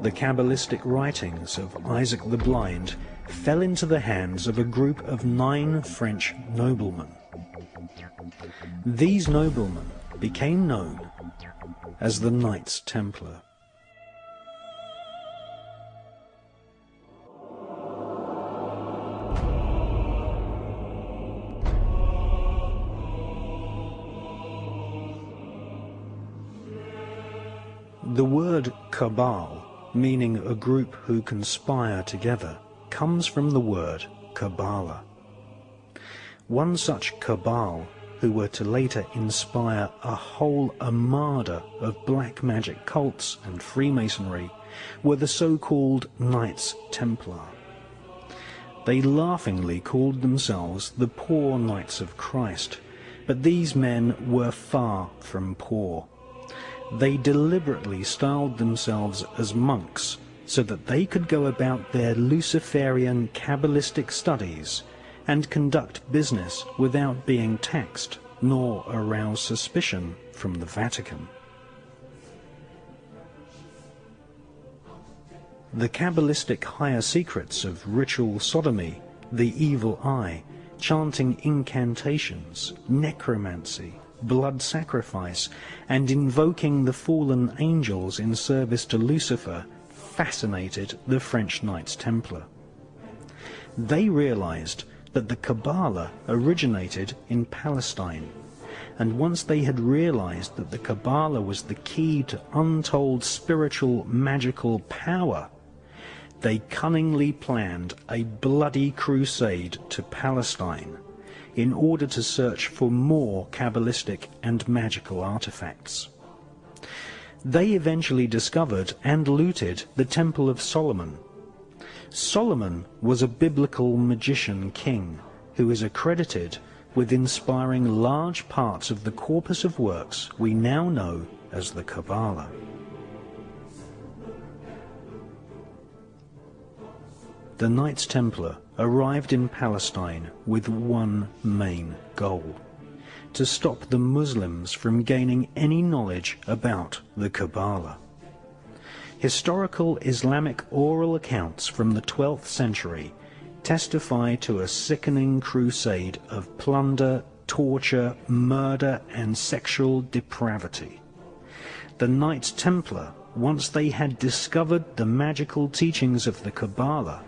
the Kabbalistic writings of Isaac the Blind fell into the hands of a group of 9 French noblemen. These noblemen became known as the Knights Templar. The word cabal, meaning a group who conspire together, comes from the word Kabbala. One such cabal, who were to later inspire a whole armada of black magic cults and Freemasonry, were the so-called Knights Templar. They laughingly called themselves the Poor Knights of Christ, but these men were far from poor. They deliberately styled themselves as monks so that they could go about their Luciferian Kabbalistic studies and conduct business without being taxed nor arouse suspicion from the Vatican. The Kabbalistic higher secrets of ritual sodomy, the evil eye, chanting incantations, necromancy, blood sacrifice, and invoking the fallen angels in service to Lucifer fascinated the French Knights Templar. They realized that the Kabbala originated in Palestine, and once they had realized that the Kabbala was the key to untold spiritual magical power, they cunningly planned a bloody crusade to Palestine in order to search for more Kabbalistic and magical artifacts. They eventually discovered and looted the Temple of Solomon. Solomon was a biblical magician king who is accredited with inspiring large parts of the corpus of works we now know as the Kabbala. The Knights Templar arrived in Palestine with one main goal: to stop the Muslims from gaining any knowledge about the Kabbala. Historical Islamic oral accounts from the 12th century testify to a sickening crusade of plunder, torture, murder, and sexual depravity. The Knights Templar, once they had discovered the magical teachings of the Kabbala,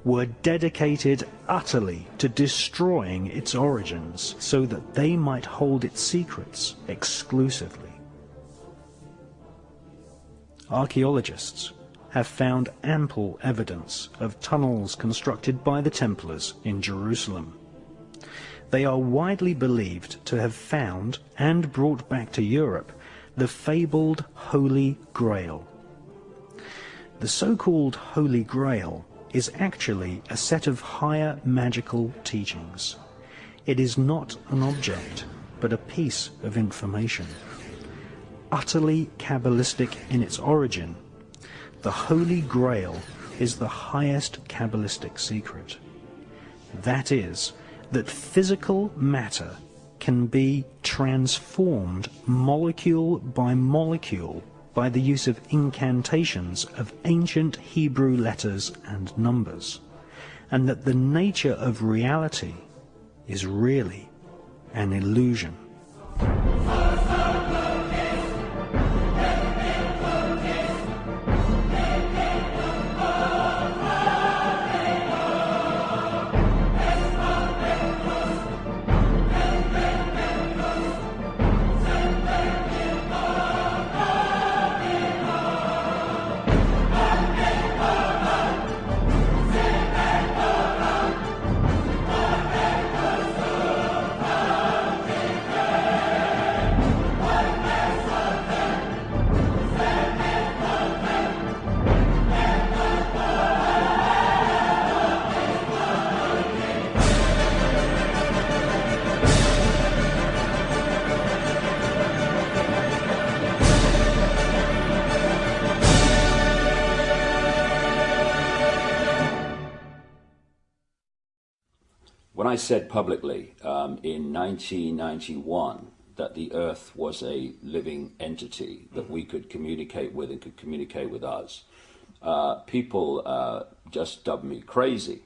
were dedicated utterly to destroying its origins so that they might hold its secrets exclusively. Archaeologists have found ample evidence of tunnels constructed by the Templars in Jerusalem. They are widely believed to have found and brought back to Europe the fabled Holy Grail. The so-called Holy Grail is actually a set of higher magical teachings. It is not an object, but a piece of information. Utterly Kabbalistic in its origin, the Holy Grail is the highest Kabbalistic secret. That is, that physical matter can be transformed molecule by molecule by the use of incantations of ancient Hebrew letters and numbers, and that the nature of reality is really an illusion. When I said publicly in 1991 that the Earth was a living entity that we could communicate with and could communicate with us, people just dubbed me crazy.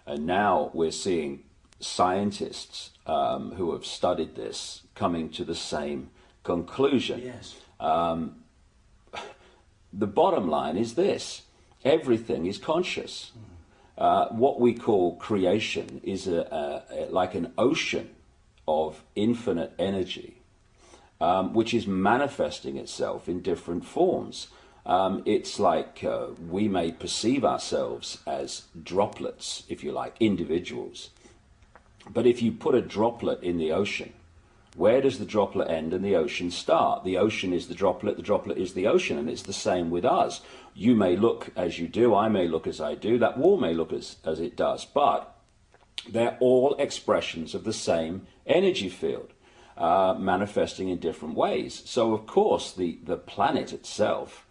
And now we're seeing scientists who have studied this coming to the same conclusion. Yes. The bottom line is this: everything is conscious. What we call creation is like an ocean of infinite energy, which is manifesting itself in different forms. It's like we may perceive ourselves as droplets, if you like, individuals. But if you put a droplet in the ocean, where does the droplet end and the ocean start? The ocean is the droplet is the ocean, and it's the same with us. You may look as you do, I may look as I do, that wall may look as it does, but they're all expressions of the same energy field, manifesting in different ways. So, of course, the planet itself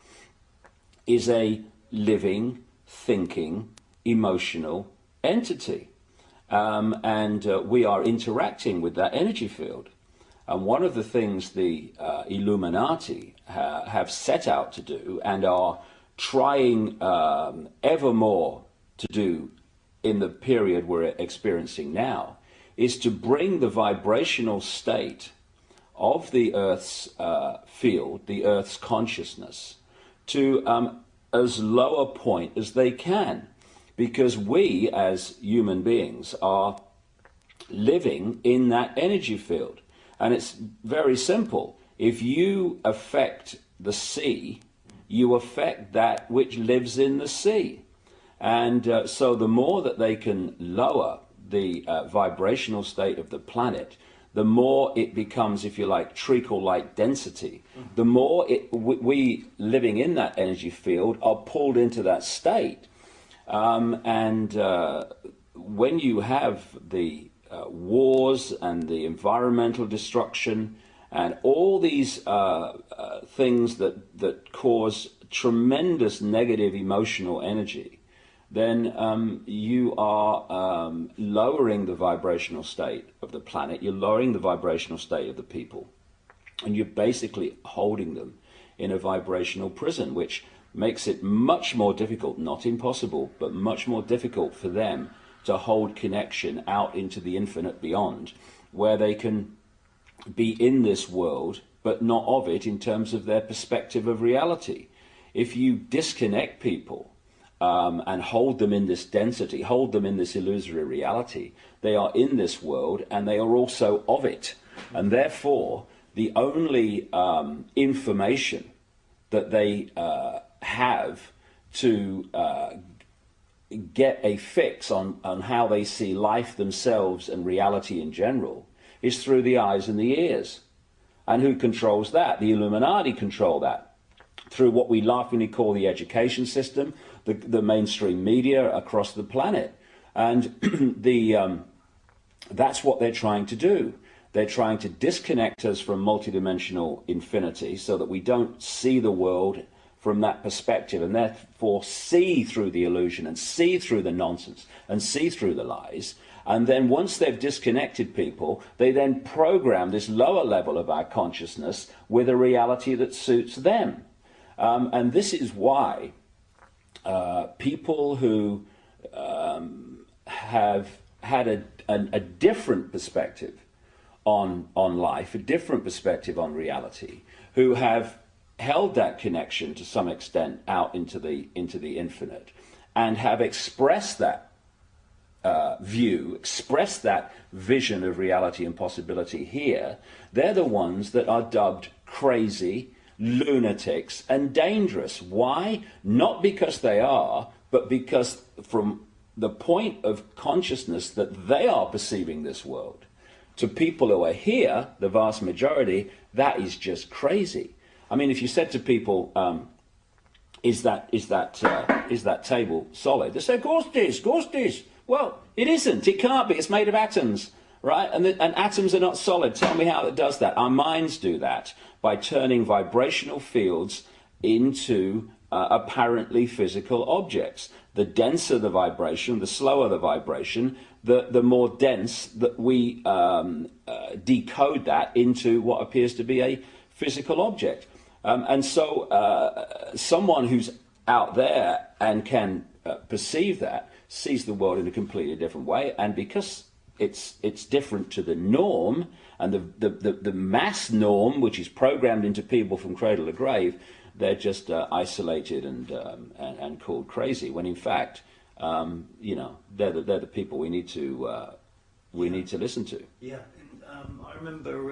is a living, thinking, emotional entity. And we are interacting with that energy field. And one of the things the Illuminati have set out to do and are trying ever more to do in the period we're experiencing now is to bring the vibrational state of the Earth's field, the Earth's consciousness, to as low a point as they can. Because we, as human beings, are living in that energy field. And it's very simple. If you affect the sea, you affect that which lives in the sea. And so the more that they can lower the vibrational state of the planet, the more it becomes, if you like, treacle-like density. The more we living in that energy field are pulled into that state. When you have the wars and the environmental destruction and all these things that cause tremendous negative emotional energy, then you are lowering the vibrational state of the planet, you're lowering the vibrational state of the people, and you're basically holding them in a vibrational prison, which makes it much more difficult, not impossible, but much more difficult for them to hold connection out into the infinite beyond, where they can be in this world, but not of it in terms of their perspective of reality. If you disconnect people and hold them in this density, hold them in this illusory reality, they are in this world and they are also of it. And therefore, the only information that they have to get a fix on how they see life themselves and reality in general is through the eyes and the ears. And who controls that? The Illuminati control that through what we laughingly call the education system, the mainstream media across the planet. And that's what they're trying to do. They're trying to disconnect us from multidimensional infinity so that we don't see the world from that perspective, and therefore see through the illusion and see through the nonsense and see through the lies. And then once they've disconnected people, they then program this lower level of our consciousness with a reality that suits them. And this is why people who have had a different perspective on life, a different perspective on reality, who have held that connection to some extent out into the infinite, and have expressed that view, expressed that vision of reality and possibility here, they're the ones that are dubbed crazy, lunatics, and dangerous. Why? Not because they are, but because from the point of consciousness that they are perceiving this world, to people who are here, the vast majority, that is just crazy. I mean, if you said to people, is that table solid? They say, of course it is. Well, it isn't. It can't be. It's made of atoms, right? And atoms are not solid. Tell me how it does that. Our minds do that by turning vibrational fields into apparently physical objects. The denser the vibration, the slower the vibration, the more dense that we decode that into what appears to be a physical object. And so someone who's out there and can perceive that, sees the world in a completely different way, and because it's different to the norm and the mass norm, which is programmed into people from cradle to grave, they're just isolated and called crazy. When in fact, they're the people we need to listen to. Yeah, I remember.